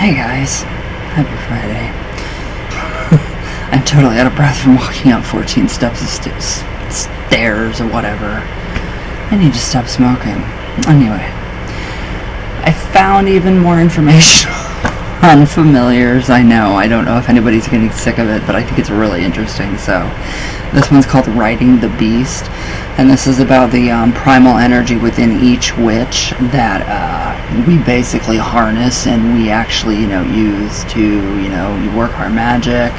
Hey guys, happy Friday. I'm totally out of breath from walking up 14 steps of stairs or whatever. I need to stop smoking. Anyway, I found even more information on familiars. I don't know if anybody's getting sick of it, but I think it's really interesting. So this one's called Riding the Beast, and this is about the primal energy within each witch that we basically harness and we actually use to work our magic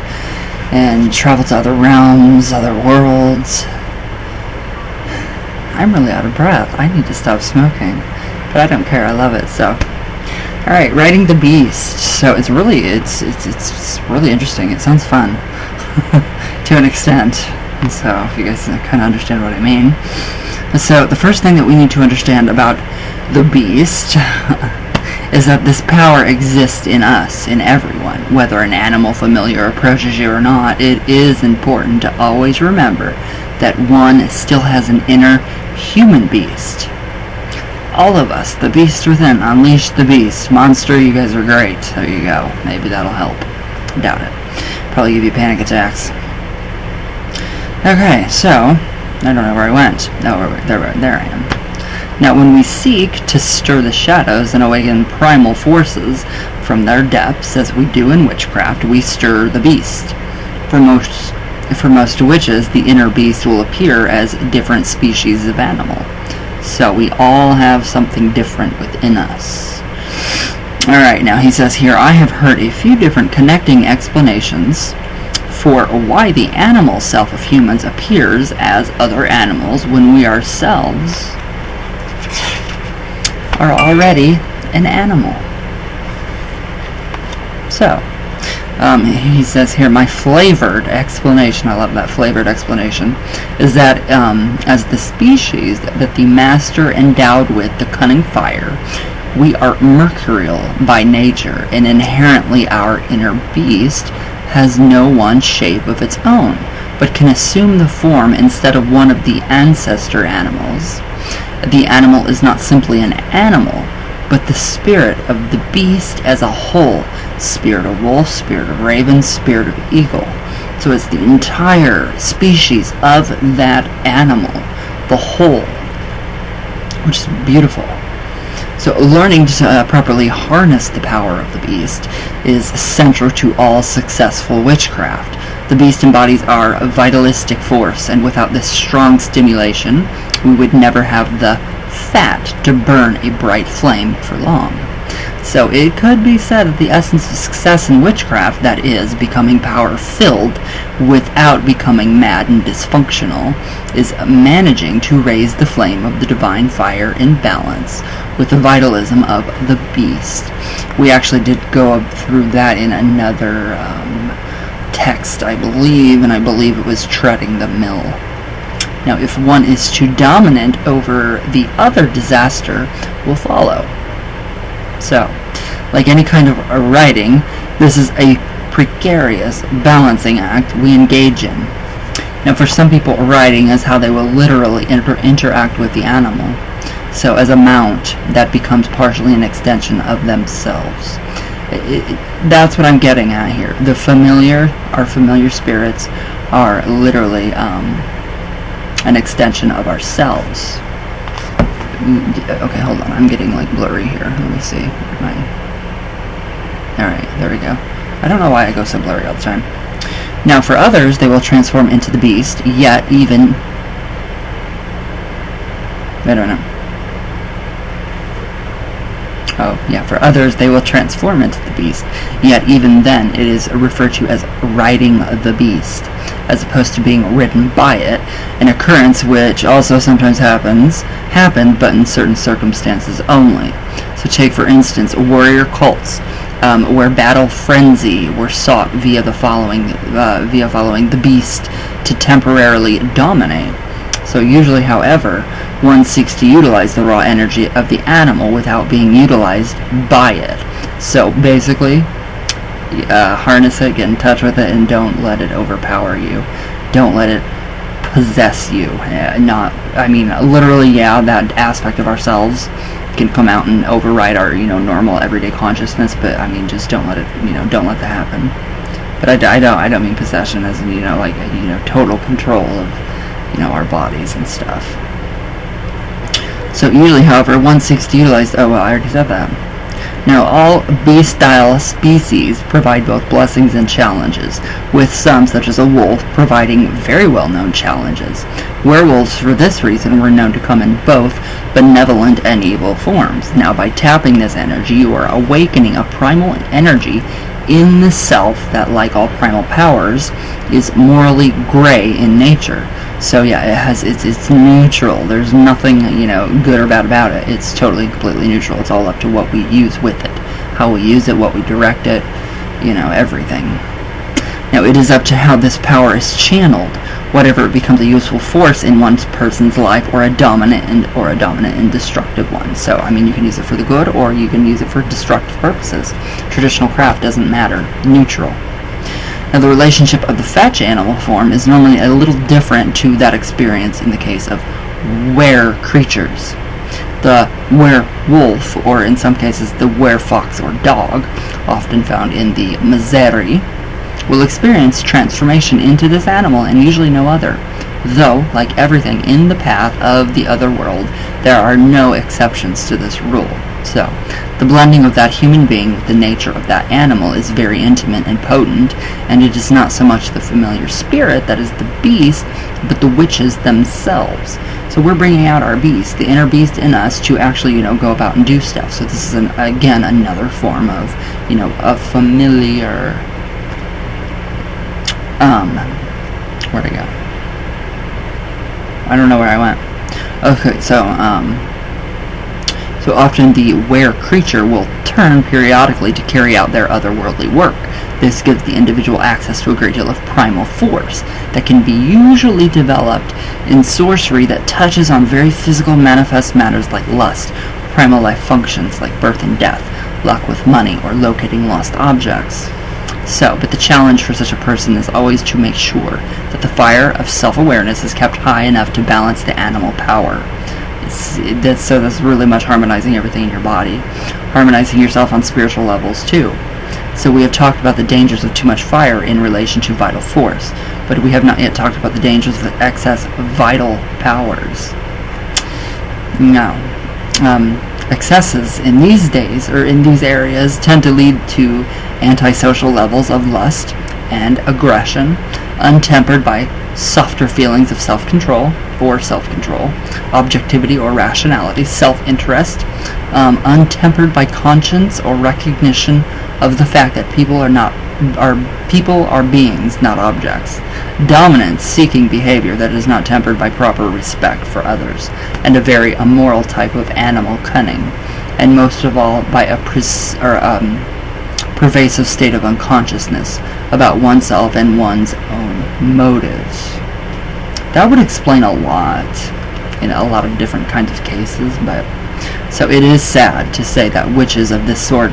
and travel to other realms, other worlds. I'm really out of breath. I need to stop smoking, but I don't care. I love it. So all right, Riding the Beast. So it's really interesting. It sounds fun to an extent. So if you guys kind of understand what I mean. So the first thing that we need to understand about the beast is that this power exists in us, in everyone. Whether an animal, familiar, approaches you or not, it is important to always remember that one still has an inner human beast. All of us, the beast within. Unleash the beast. Monster, you guys are great. There you go. Maybe that'll help. Doubt it. Probably give you panic attacks. Okay, so I don't know where I went. Oh, there I am. Now, when we seek to stir the shadows and awaken primal forces from their depths, as we do in witchcraft, we stir the beast. For most witches, the inner beast will appear as different species of animal. So we all have something different within us. Alright, now he says here, I have heard a few different connecting explanations for why the animal self of humans appears as other animals when we ourselves are already an animal. So, he says here, my flavored explanation, I love that flavored explanation, is that as the species that the master endowed with the cunning fire, we are mercurial by nature, and inherently our inner beast has no one shape of its own, but can assume the form instead of one of the ancestor animals. The animal is not simply an animal, but the spirit of the beast as a whole. Spirit of wolf, spirit of raven, spirit of eagle. So it's the entire species of that animal, the whole, which is beautiful. So learning to properly harness the power of the beast is central to all successful witchcraft. The beast embodies our vitalistic force, and without this strong stimulation, we would never have the fat to burn a bright flame for long. So it could be said that the essence of success in witchcraft, that is, becoming power-filled without becoming mad and dysfunctional, is managing to raise the flame of the divine fire in balance with the vitalism of the beast. We actually did go through that in another text, I believe, and I believe it was Treading the Mill. Now, if one is too dominant over the other, disaster will follow. So, like any kind of writing, this is a precarious balancing act we engage in. Now, for some people, writing is how they will literally interact with the animal. So, as a mount, that becomes partially an extension of themselves. That's what I'm getting at here. The familiar, our familiar spirits, are literally an extension of ourselves. Okay, hold on. I'm getting like blurry here. Let me see. Alright, there we go. I don't know why I go so blurry all the time. Now, for others, they will transform into the beast, yet even... I don't know. Oh, yeah, for others, they will transform into the beast, yet even then it is referred to as riding the beast, as opposed to being ridden by it, an occurrence which also sometimes happened, but in certain circumstances only. So take, for instance, warrior cults, where battle frenzy were sought via following the beast to temporarily dominate. So usually, however, one seeks to utilize the raw energy of the animal without being utilized by it. So basically, harness it, get in touch with it, and don't let it overpower you. Don't let it possess you. Literally, yeah, that aspect of ourselves can come out and override our, normal everyday consciousness, but I mean, just don't let it, don't let that happen. But I don't mean possession as in, total control of, our bodies and stuff. So usually, however, one seeks to utilize, I already said that. Now, all beast-style species provide both blessings and challenges, with some, such as a wolf, providing very well-known challenges. Werewolves, for this reason, were known to come in both benevolent and evil forms. Now, by tapping this energy, you are awakening a primal energy in the self that, like all primal powers, is morally gray in nature. So yeah, it's neutral. There's nothing, good or bad about it. It's totally, completely neutral. It's all up to what we use with it, how we use it, what we direct it, everything. Now, it is up to how this power is channeled, whatever it becomes a useful force in one person's life, or a dominant and destructive one. So, I mean, you can use it for the good, or you can use it for destructive purposes. Traditional craft doesn't matter. Neutral. Now, the relationship of the fetch animal form is normally a little different to that experience in the case of were creatures. The werewolf, or in some cases the werefox or dog, often found in the Miseri, will experience transformation into this animal and usually no other. Though, like everything in the path of the other world, there are no exceptions to this rule. So, the blending of that human being with the nature of that animal is very intimate and potent, and it is not so much the familiar spirit that is the beast, but the witches themselves. So we're bringing out our beast, the inner beast in us, to actually, go about and do stuff. So this is, again, another form of, a familiar, where'd I go? I don't know where I went. Okay, so often the were creature will turn periodically to carry out their otherworldly work. This gives the individual access to a great deal of primal force that can be usually developed in sorcery that touches on very physical manifest matters like lust, primal life functions like birth and death, luck with money, or locating lost objects. So, but the challenge for such a person is always to make sure that the fire of self-awareness is kept high enough to balance the animal power. That's really much harmonizing everything in your body, harmonizing yourself on spiritual levels too. So we have talked about the dangers of too much fire in relation to vital force, but we have not yet talked about the dangers of excess vital powers. Now, excesses in these days, or in these areas, tend to lead to antisocial levels of lust and aggression, untempered by softer feelings of self-control, objectivity or rationality, self-interest, untempered by conscience or recognition of the fact that people are beings, not objects. Dominance, seeking behavior that is not tempered by proper respect for others, and a very immoral type of animal cunning, and most of all by a pervasive state of unconsciousness about oneself and one's own motives. That would explain a lot in a lot of different kinds of cases, but so it is sad to say that witches of this sort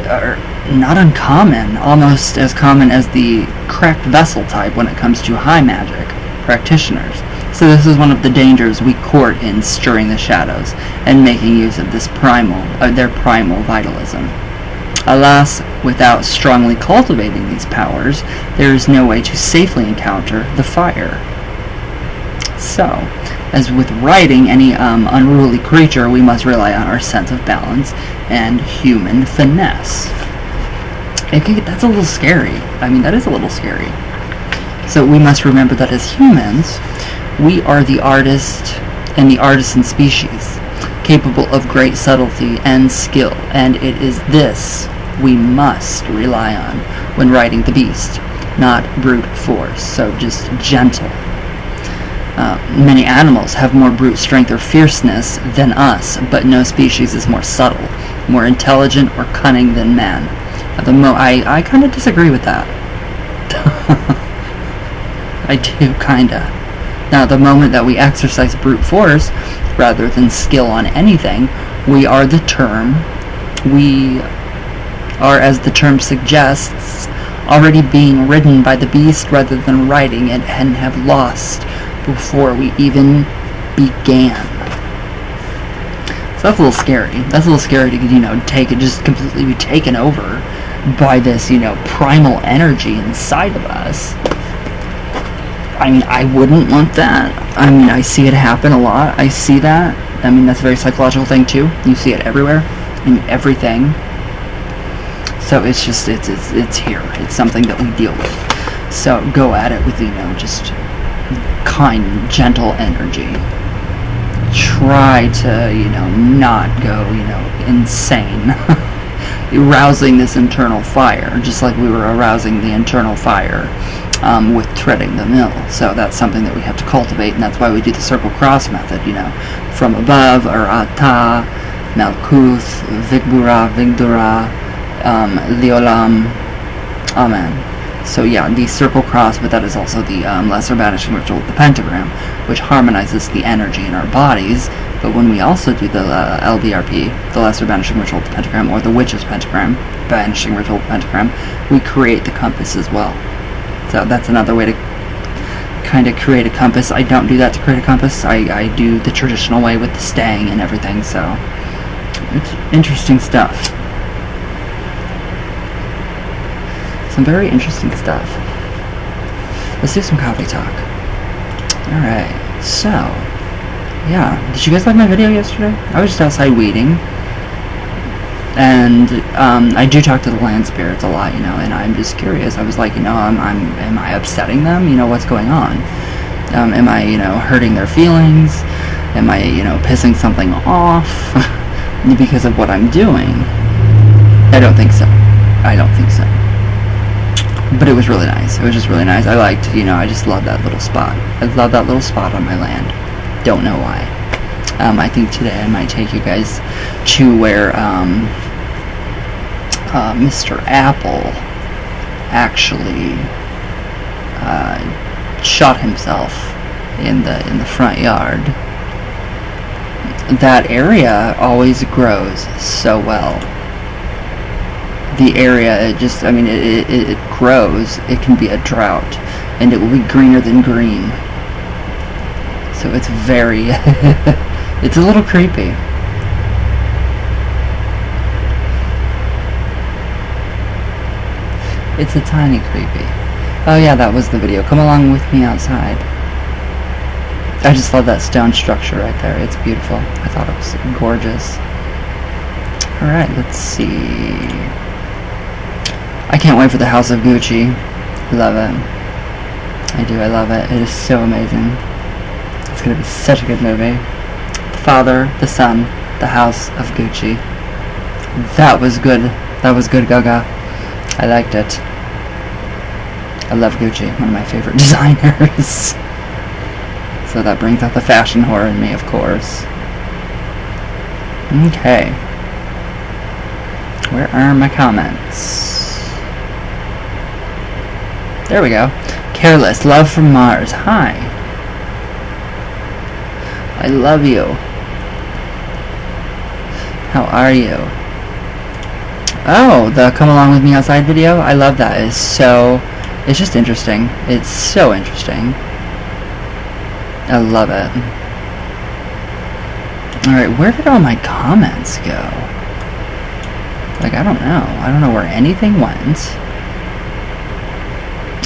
are not uncommon, almost as common as the cracked vessel type when it comes to high magic practitioners. So this is one of the dangers we court in stirring the shadows and making use of this their primal vitalism. Alas, without strongly cultivating these powers, there is no way to safely encounter the fire. So, as with riding any unruly creature, we must rely on our sense of balance and human finesse. That's a little scary. I mean, that is a little scary. So we must remember that as humans, we are the artist and the artisan species, capable of great subtlety and skill, and it is this we must rely on when riding the beast, not brute force, so just gentle. Many animals have more brute strength or fierceness than us, but no species is more subtle, more intelligent or cunning than man. I kind of disagree with that. I do, kinda. Now, the moment that we exercise brute force, rather than skill on anything, we are, as the term suggests, already being ridden by the beast rather than riding it, and have lost before we even began. So that's a little scary. That's a little scary to, just completely be taken over by this, primal energy inside of us. I mean, I wouldn't want that. I mean, I see it happen a lot. I see that. I mean, that's a very psychological thing too. You see it everywhere, in everything. So it's just, it's here. It's something that we deal with. So go at it with, just kind, gentle energy. Try to, not go, insane. Arousing this internal fire, just like we were arousing the internal fire with treading the mill. So that's something that we have to cultivate, and that's why we do the circle cross method, from above, or Ata, Malkuth, Vigbura, Vigdura, Leolam, Amen. So yeah, the circle cross, but that is also the lesser banishing ritual of the pentagram, which harmonizes the energy in our bodies. But when we also do the LBRP, the lesser banishing ritual of the pentagram, or the witch's pentagram, banishing ritual of the pentagram, we create the compass as well. So that's another way to kind of create a compass. I don't do that to create a compass. I do the traditional way with the staying and everything, so it's interesting stuff. Some very interesting stuff. Let's do some coffee talk. Alright, so, yeah. Did you guys like my video yesterday? I was just outside weeding. And I do talk to the land spirits a lot, and I'm just curious. I was like, am I upsetting them? What's going on? Am I, hurting their feelings? Am I, pissing something off because of what I'm doing? I don't think so. I don't think so. But it was really nice. It was just really nice. I liked, I just love that little spot. I love that little spot on my land. Don't know why. I think today I might take you guys to where Mr. Apple actually shot himself in the front yard. That area always grows so well. The area, it just, it grows. It can be a drought, and it will be greener than green. So it's very, it's a little creepy. It's a tiny creepy. Oh yeah, that was the video. Come along with me outside. I just love that stone structure right there. It's beautiful. I thought it was gorgeous. Alright, let's see. I can't wait for the House of Gucci. Love it. I do, I love it. It is so amazing. It's going to be such a good movie. The Father, the Son, the House of Gucci. That was good. That was good, Gaga. I liked it. I love Gucci, one of my favorite designers. So that brings out the fashion whore in me, of course. Okay. Where are my comments? There we go. Careless, love from Mars. Hi. I love you. How are you? Oh, the come along with me outside video? I love that. It's just interesting. It's so interesting. I love it. Alright, where did all my comments go? Like, I don't know. I don't know where anything went.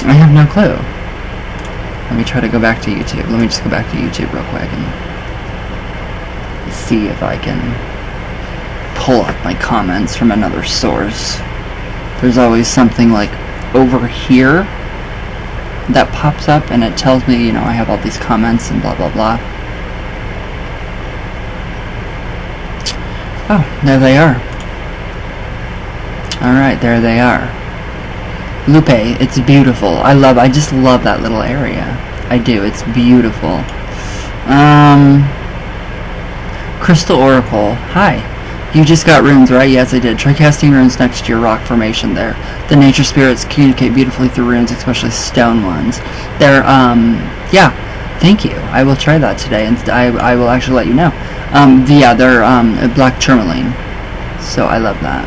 I have no clue. Let me try to go back to YouTube. Let me just go back to YouTube real quick and see if I can pull up my comments from another source. There's always something like over here that pops up and it tells me, I have all these comments and blah blah blah. Oh, there they are. Alright, there they are. Lupe, it's beautiful. I just love that little area. I do, it's beautiful. Crystal Oracle, hi. You just got runes, right? Yes, I did. Try casting runes next to your rock formation there. The nature spirits communicate beautifully through runes, especially stone ones. They're, yeah, thank you. I will try that today, and I will actually let you know. They're, black tourmaline. So I love that.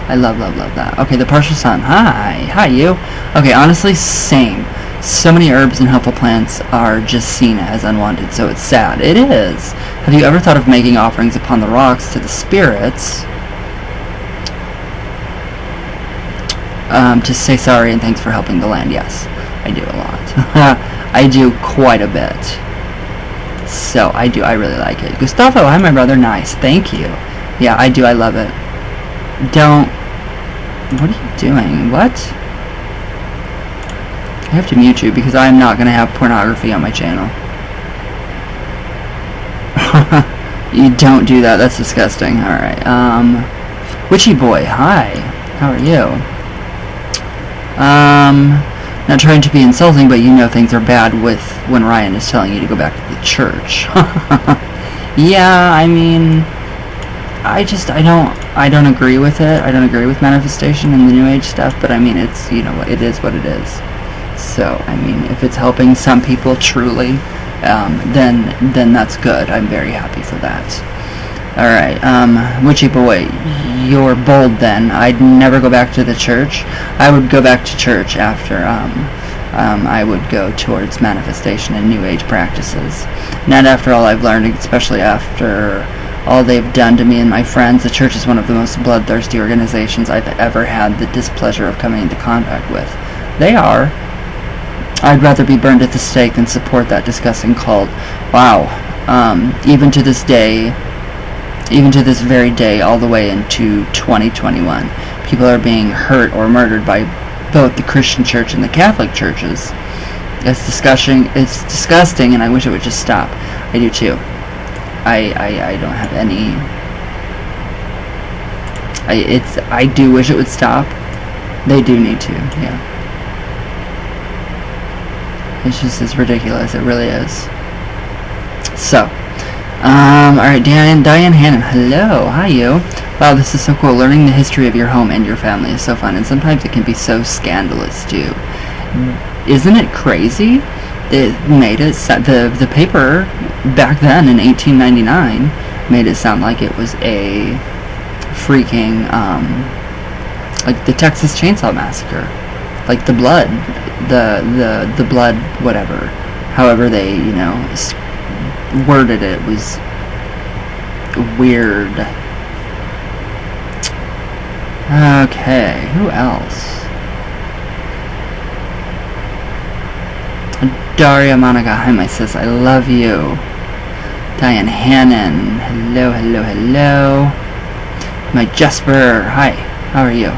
I love that. Okay, the partial sun. Hi you. Okay, honestly, same. So many herbs and helpful plants are just seen as unwanted, so it's sad. It is. Have you ever thought of making offerings upon the rocks to the spirits? To say sorry and thanks for helping the land. Yes, I do a lot. I do quite a bit. So I do. I really like it. Gustavo, hi my brother. Nice. Thank you. Yeah, I do. I love it. Don't. What are you doing? What? I have to mute you because I'm not going to have pornography on my channel. You don't do that. That's disgusting. Alright. Witchy boy, hi. How are you? Not trying to be insulting, but you know things are bad with when Ryan is telling you to go back to the church. Yeah, I mean, I don't agree with it. I don't agree with manifestation and the New Age stuff, but I mean, it's, you know, it is what it is. So, I mean, if it's helping some people truly, then that's good. I'm very happy for that. Alright, Witchy boy, you're bold then. I'd never go back to the church. I would go back to church after, I would go towards manifestation and New Age practices. Not after all I've learned, especially after all they've done to me and my friends. The church is one of the most bloodthirsty organizations I've ever had the displeasure of coming into contact with. They are. I'd rather be burned at the stake than support that disgusting cult. Wow. Even to this day, even to this very day, all the way into 2021, people are being hurt or murdered by both the Christian church and the Catholic churches. It's disgusting, and I wish it would just stop. I do too. I don't have any. I do wish it would stop. They do need to, yeah. It's ridiculous. It really is. So, alright, Diane Hannon. Hello. Hi, you. Wow, this is so cool. Learning the history of your home and your family is so fun, and sometimes it can be so scandalous, too. Isn't it crazy? It made it, the paper back then in 1899 made it sound like it was a freaking, like the Texas Chainsaw Massacre. Like the blood, the blood, whatever. However they, you know, worded it was weird. Okay, who else? Daria Monica, hi my sis, I love you. Diane Hannon, hello, hello, hello. My Jesper, hi, how are you?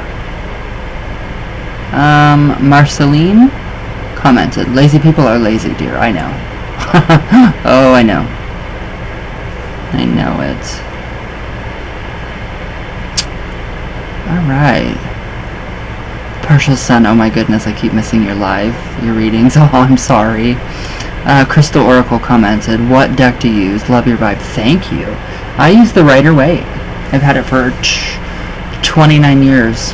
Marceline commented, lazy people are lazy, dear. I know. Oh, I know. I know it. Alright. Partial Sun, oh my goodness, I keep missing your readings. Oh, I'm sorry. Crystal Oracle commented, what deck do you use? Love your vibe. Thank you. I use the Rider-Waite. I've had it for 29 years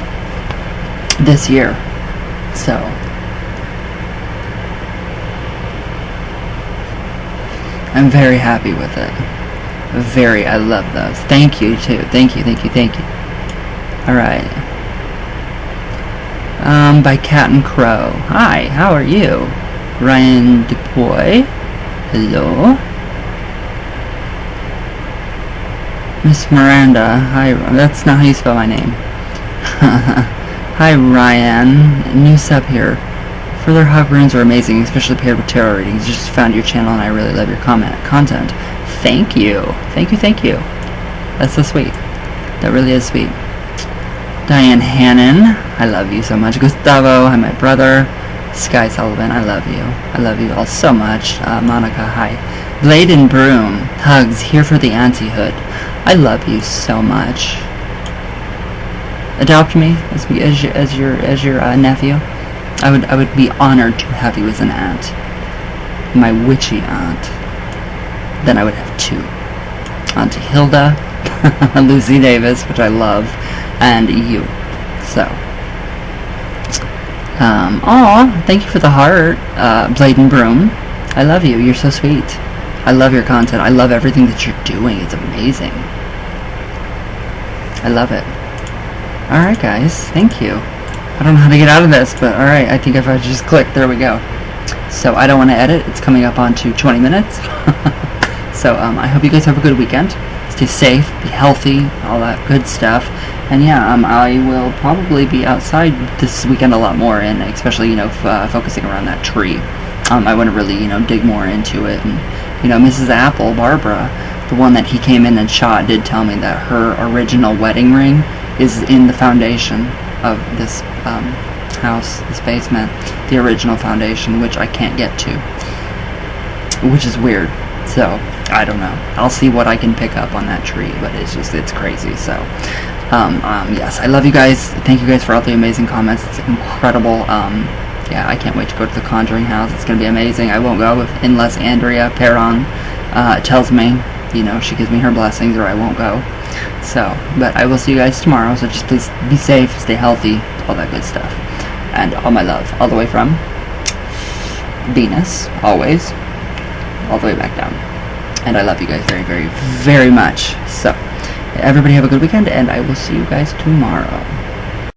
this year. So, I'm very happy with it. I love those. Thank you, too. Thank you. Alright. By Cat and Crow. Hi, how are you? Ryan Dupuy. Hello. Miss Miranda. Hi, that's not how you spell my name. Hi Ryan, new sub here. Further hug runes are amazing, especially paired with tarot readings. Just found your channel and I really love your content. Thank you. That's so sweet. That really is sweet. Diane Hannon, I love you so much. Gustavo, hi my brother. Sky Sullivan, I love you. I love you all so much. Monica, hi. Blade and Broom, hugs here for the auntie-hood. I love you so much. Adopt me as your nephew. I would be honored to have you as an aunt, my witchy aunt. Then I would have two, Auntie Hilda, Lucy Davis, which I love, and you. So, aw, thank you for the heart, Blade and Broom. I love you. You're so sweet. I love your content. I love everything that you're doing. It's amazing. I love it. Alright guys, thank you. I don't know how to get out of this, but alright, I think if I just click, there we go. So I don't want to edit. It's coming up on to 20 minutes. So I hope you guys have a good weekend. Stay safe, be healthy, all that good stuff. And yeah, I will probably be outside this weekend a lot more, and especially, focusing around that tree. I want to really, dig more into it. And, Mrs. Apple, Barbara, the one that he came in and shot, did tell me that her original wedding ring is in the foundation of this house, this basement, the original foundation, which I can't get to, which is weird. So I don't know. I'll see what I can pick up on that tree, but it's crazy. So yes, I love you guys. Thank you guys for all the amazing comments. It's incredible. Yeah, I can't wait to go to the Conjuring house. It's gonna be amazing. I won't go unless Andrea Perron tells me, she gives me her blessings, or I won't go. So, but I will see you guys tomorrow. So just please be safe, stay healthy, all that good stuff. And all my love, all the way from Venus, always, all the way back down. And I love you guys very, very, very much. So, everybody have a good weekend, and I will see you guys tomorrow.